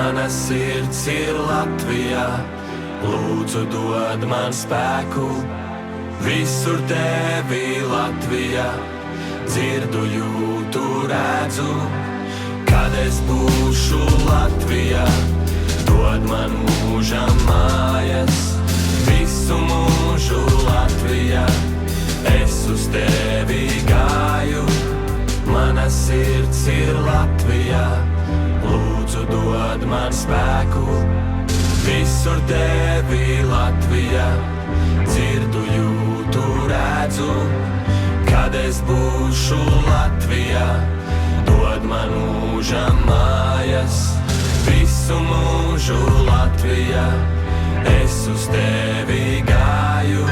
Mana sirds ir Latvijā, lūdzu dod man spēku. Visur tevi Latvijā, dzirdu, jūtu, redzu. Kad es būšu Latvijā, dod man mūžam mājas. Visu mūžu Latvijā, es uz tevi gāju. Mana sirds ir Latvijā, lūdzu dod man spēku. Visur tevi Latvijā, dzirdu, jūtu, redzu. Kad es būšu Latvijā, dod man mūžam mājas. Visu mūžu Latvijā, es uz tevi gāju.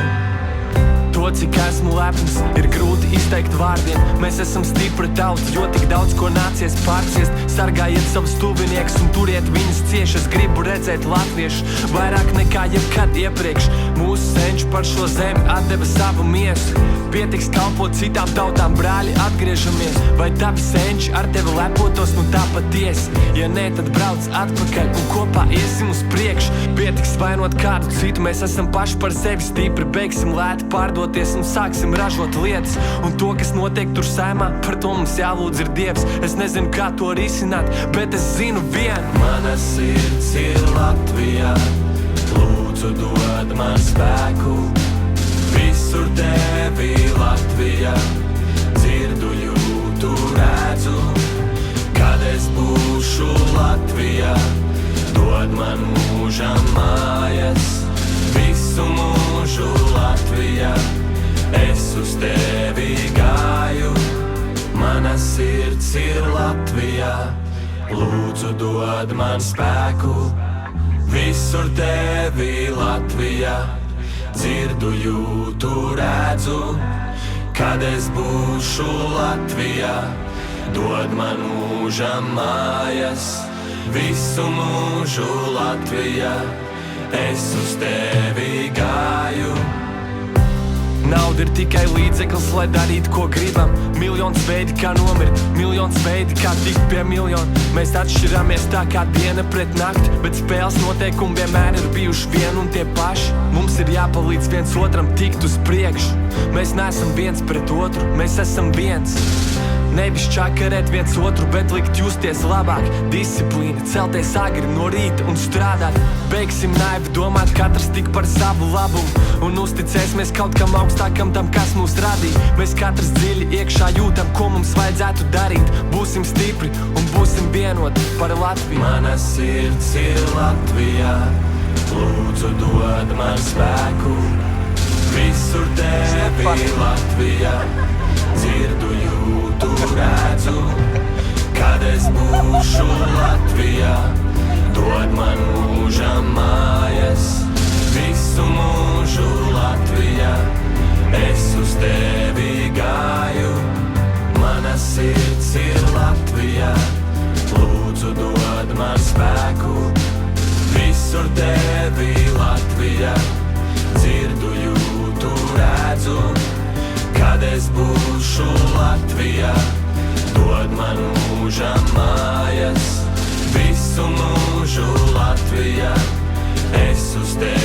To, cik esmu lepns, ir grūti izteikt vārdiem. Mēs esam stipra tauta, jo tik daudz ko nācies pārciest. Sargājiet savus tuvinieks un turiet viņus cieši. Es gribu redzēt latviešu vairāk nekā jebkad iepriekš. Mūsu senči par šo zemi atdeva savu miesu. Pietiks kalpot citām tautām, brāļi, atgriežamies. Vai tavi senči ar tevi lepotos, nu tā patiesi? Ja nē, tad brauc atpakaļ un kopā iesim uz priekšu. Pietiks vainot kādu citu, mēs esam paši par sevi stipri. Beigsim lēti pārdoties un sāksim ražot lietas. Un to, kas notiek tur saimā, par to mums jālūdz ir Dievs. Es nezinu, kā to risināt, bet es zinu vienu. Mana sirds ir Latvijā, lūdzu dod man spēku. Visur tevi Latvijā, dzirdu, jūtu, redzu. Kad es būšu Latvijā, dod man mūžam mājas. Visu mūžu Latvijā, es uz tevi gāju. Mana sirds ir Latvijā, lūdzu dod man spēku. Visur tevi Latvijā, dzirdu, jūtu, redzu. Kad es būšu Latvijā, dod man mūžam mājas. Visu mūžu Latvijā, es uz tevi gāju. Nauda ir tikai līdzeklis, lai darītu, ko gribam. Miljons veidi, kā nomirt, miljons veidi, kā tikt pie miljona. Mēs atšķiramies tā kā diena pret nakti, bet spēles noteikumi vienmēr ir bijuši vien un tie paši. Mums ir jāpalīdz viens otram tikt uz priekšu. Mēs neesam viens pret otru, mēs esam viens. Nevis čakarēt viens otru, bet likt justies labāk. Disciplīna, celties agri no rīta un strādāt. Beigsim naivi domāt katrs tik par savu labumu un uzticēsimies kaut kam augstākam tam, kas mūs radīja. Mēs katrs dziļi iekšā jūtam, ko mums vajadzētu darīt. Būsim stipri un būsim vienoti par Latviju. Mana sirds ir Latvijā, lūdzu dod man spēku. Visur tevi Latvijā, dzirdu, jūtu, redzu. Kad es būšu Latvijā, dod man mūžam mājas. Visu mūžu Latvijā, es uz tevi gāju. Mana sirds ir Latvijā, lūdzu dod man spēku. Visur tevi Latvijā, dzirdu, jūtu, redzu. Kad es būšu Latvijā, dod man mūžam mājas. Visu mūžu Latvijā, es uz tevi